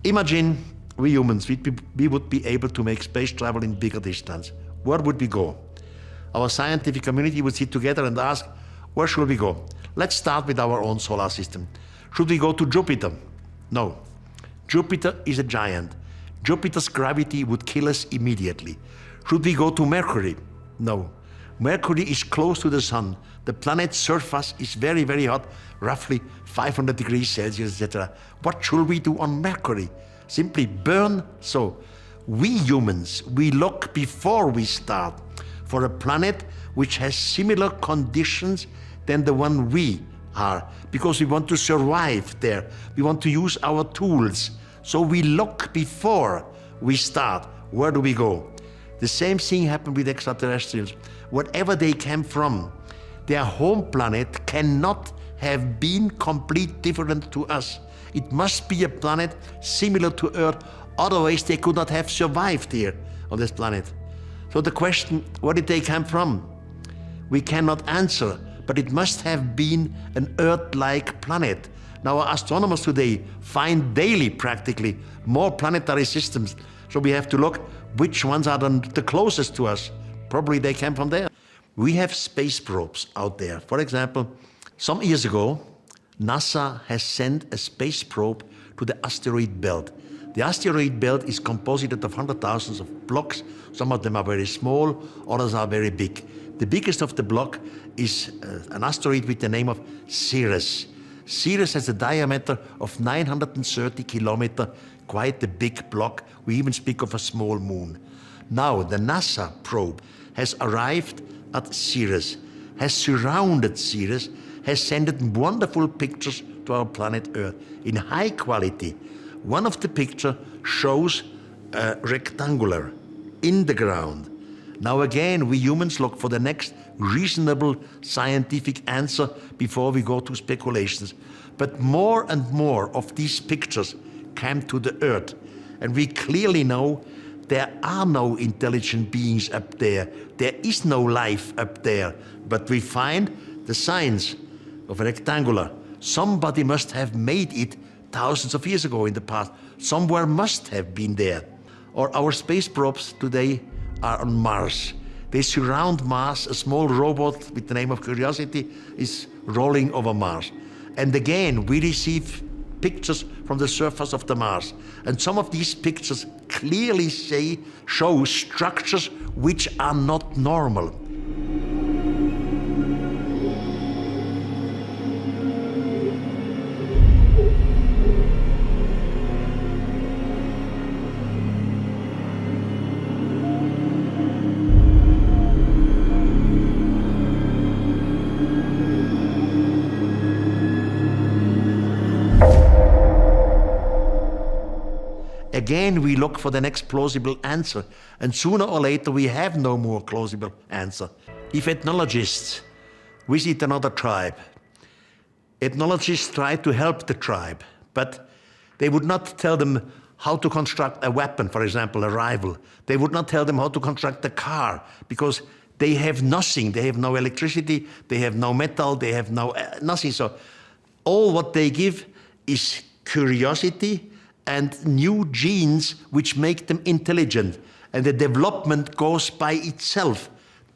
Imagine we humans, we would be able to make space travel in bigger distance. Where would we go? Our scientific community would sit together and ask, where should we go? Let's start with our own solar system. Should we go to Jupiter? No. Jupiter is a giant. Jupiter's gravity would kill us immediately. Should we go to Mercury? No. Mercury is close to the sun. The planet's surface is very, very hot, roughly 500 degrees Celsius, etc. What should we do on Mercury? Simply burn? So, we humans, we look before we start for a planet which has similar conditions than the one we are, because we want to survive there. We want to use our tools. So we look before we start. Where do we go? The same thing happened with extraterrestrials. Whatever they came from, their home planet cannot have been completely different to us. It must be a planet similar to Earth, otherwise they could not have survived here on this planet. So the question, where did they come from? We cannot answer, but it must have been an Earth-like planet. Now our astronomers today find daily practically more planetary systems, so we have to look which ones are the closest to us. Probably they came from there. We have space probes out there. For example, some years ago, NASA has sent a space probe to the asteroid belt. The asteroid belt is composed of hundreds of thousands of blocks. Some of them are very small, others are very big. The biggest of the block is an asteroid with the name of Ceres. Ceres has a diameter of 930 kilometers, quite a big block. We even speak of a small moon. Now the NASA probe has arrived at Ceres, has surrounded Ceres, has sent wonderful pictures to our planet Earth in high quality. One of the pictures shows a rectangular in the ground. Now again, we humans look for the next reasonable scientific answer before we go to speculations. But more and more of these pictures came to the Earth, and we clearly know there are no intelligent beings up there. There is no life up there. But we find the signs of a rectangular. Somebody must have made it thousands of years ago in the past. Somewhere must have been there. Or our space probes today are on Mars. They surround Mars. A small robot with the name of Curiosity is rolling over Mars. And again, we receive pictures from the surface of the Mars. And some of these pictures clearly show structures which are not normal. Again, we look for the next plausible answer, and sooner or later we have no more plausible answer. If ethnologists visit another tribe, ethnologists try to help the tribe, but they would not tell them how to construct a weapon, for example, a rifle. They would not tell them how to construct a car, because they have nothing. They have no electricity, they have no metal, they have nothing. So all what they give is curiosity and new genes which make them intelligent. And the development goes by itself.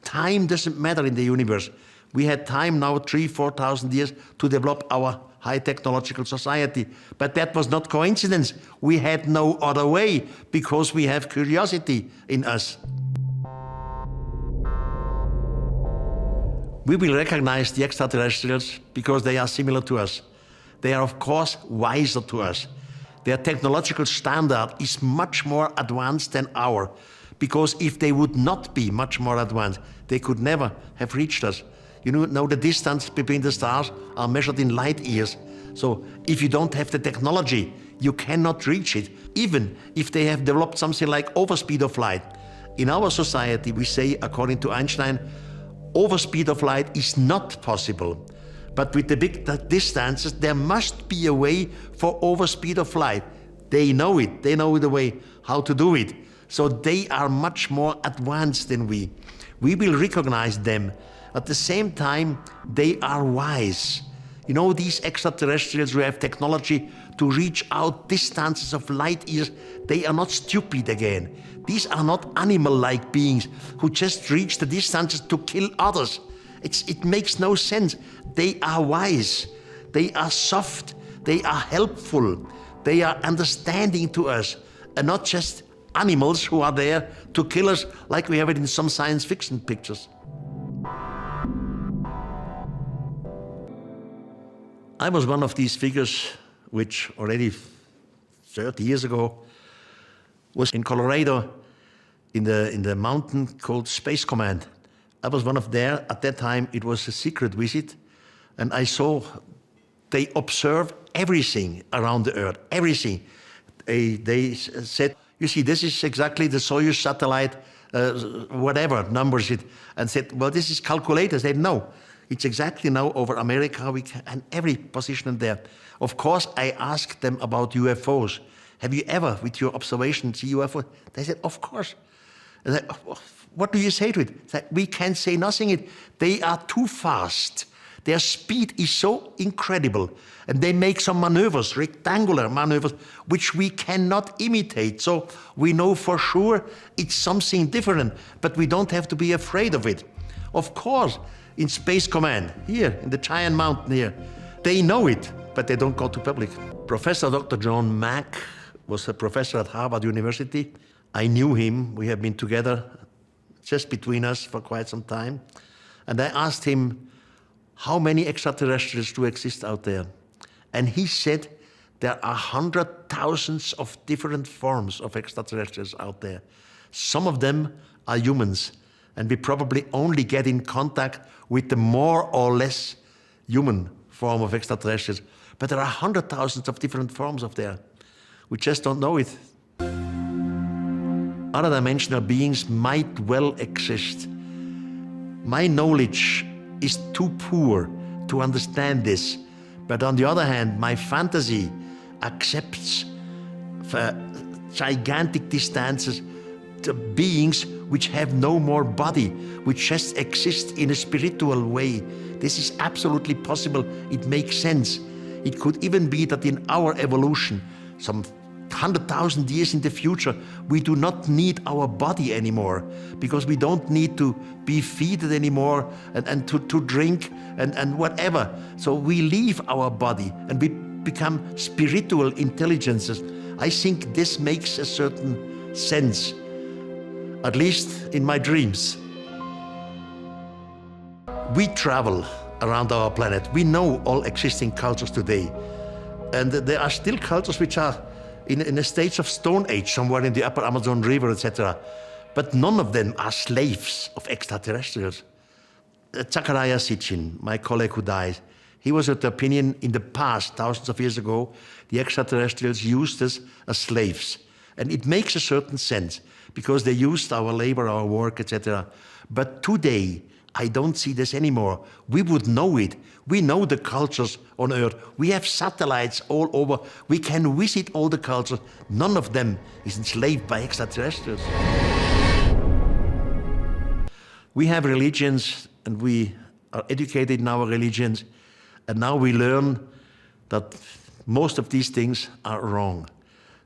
Time doesn't matter in the universe. We had time now 3,000–4,000 years to develop our high technological society. But that was not coincidence. We had no other way because we have curiosity in us. We will recognize the extraterrestrials because they are similar to us. They are, of course, wiser to us. Their technological standard is much more advanced than ours, because if they would not be much more advanced, they could never have reached us. You know the distance between the stars are measured in light years. So if you don't have the technology, you cannot reach it, even if they have developed something like overspeed of light. In our society, we say, according to Einstein, overspeed of light is not possible. But with the big distances, there must be a way for overspeed of light. They know it. They know the way how to do it. So they are much more advanced than we. We will recognize them. At the same time, they are wise. You know, these extraterrestrials who have technology to reach out distances of light years, they are not stupid again. These are not animal-like beings who just reach the distances to kill others. It makes no sense. They are wise. They are soft. They are helpful. They are understanding to us, and not just animals who are there to kill us like we have it in some science fiction pictures. I was one of these figures which already 30 years ago was in Colorado in the mountain called Space Command. I was one of there. At that time it was a secret visit, and I saw they observe everything around the Earth, everything. They said, you see, this is exactly the Soyuz satellite, whatever numbers it, and said, well, this is calculated. I said, no, it's exactly now over America and every position there. Of course, I asked them about UFOs. Have you ever, with your observations, see UFOs? They said, of course. And I said, what do you say to it? I said, we can't say nothing. They are too fast. Their speed is so incredible, and they make some maneuvers, rectangular maneuvers, which we cannot imitate. So we know for sure it's something different, but we don't have to be afraid of it. Of course, in Space Command, here in the giant mountain here, they know it, but they don't go to public. Professor Dr. John Mack was a professor at Harvard University. I knew him. We have been together just between us for quite some time. And I asked him, how many extraterrestrials do exist out there? And he said there are 100,000 of different forms of extraterrestrials out there. Some of them are humans, and we probably only get in contact with the more or less human form of extraterrestrials. But there are 100,000 of different forms of there. We just don't know it. Other dimensional beings might well exist. My knowledge is too poor to understand this. But on the other hand, my fantasy accepts gigantic distances to beings which have no more body, which just exist in a spiritual way. This is absolutely possible. It makes sense. It could even be that in our evolution, some 100,000 years in the future, we do not need our body anymore, because we don't need to be fed anymore and to drink and whatever. So we leave our body and we become spiritual intelligences. I think this makes a certain sense, at least in my dreams. We travel around our planet. We know all existing cultures today. And there are still cultures which are in a stage of Stone Age, somewhere in the upper Amazon River, etc. But none of them are slaves of extraterrestrials. Zecharia Sitchin, my colleague who died, he was of the opinion in the past, thousands of years ago, the extraterrestrials used us as slaves. And it makes a certain sense, because they used our labor, our work, etc. But today, I don't see this anymore. We would know it. We know the cultures on Earth. We have satellites all over. We can visit all the cultures. None of them is enslaved by extraterrestrials. We have religions, and we are educated in our religions, and now we learn that most of these things are wrong.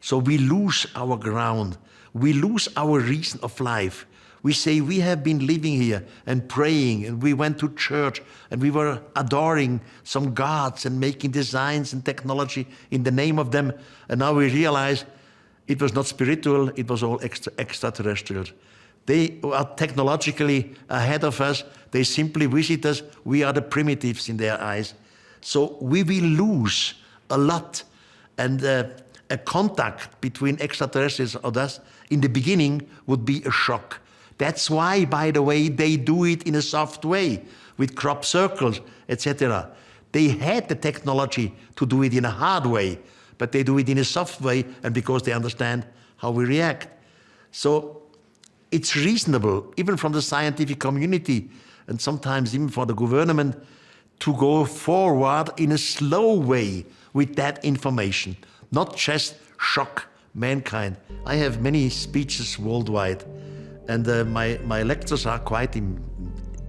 So we lose our ground. We lose our reason of life. We say we have been living here and praying, and we went to church, and we were adoring some gods and making designs and technology in the name of them. And now we realize it was not spiritual, it was all extraterrestrial. They are technologically ahead of us. They simply visit us. We are the primitives in their eyes. So we will lose a lot. And a contact between extraterrestrials and us in the beginning would be a shock. That's why, by the way, they do it in a soft way, with crop circles, etc. They had the technology to do it in a hard way, but they do it in a soft way, and because they understand how we react. So it's reasonable, even from the scientific community, and sometimes even for the government, to go forward in a slow way with that information, not just shock mankind. I have many speeches worldwide, and my lectures are quite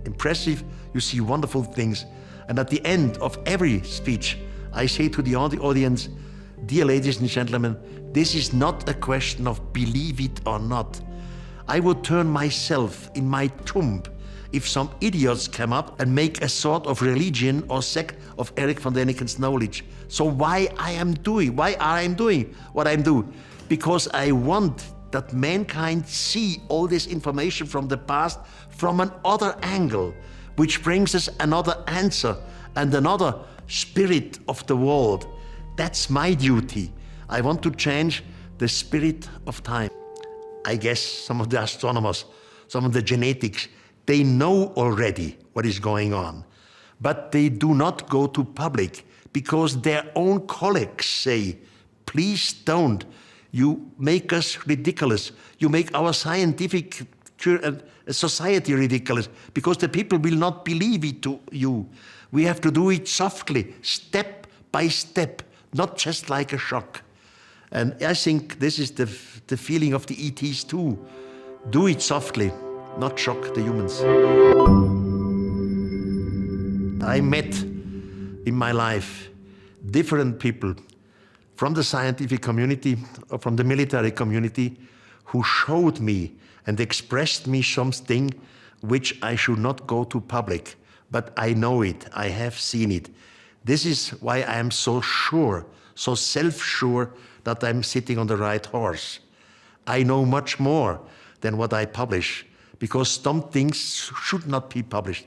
impressive. You see wonderful things. And at the end of every speech, I say to the audience, dear ladies and gentlemen, this is not a question of believe it or not. I would turn myself in my tomb if some idiots come up and make a sort of religion or sect of Erich von Däniken's knowledge. So why I am doing what I'm doing? Because I want that mankind see all this information from the past from another angle, which brings us another answer and another spirit of the world. That's my duty. I want to change the spirit of time. I guess some of the astronomers, some of the genetics, they know already what is going on, but they do not go to public because their own colleagues say, please don't. You make us ridiculous. You make our scientific society ridiculous because the people will not believe it to you. We have to do it softly, step by step, not just like a shock. And I think this is the feeling of the ETs too. Do it softly, not shock the humans. I met in my life different people from the scientific community or from the military community who showed me and expressed me something which I should not go to public, but I know it, I have seen it. This is why I am so sure, so self-sure that I'm sitting on the right horse. I know much more than what I publish, because some things should not be published.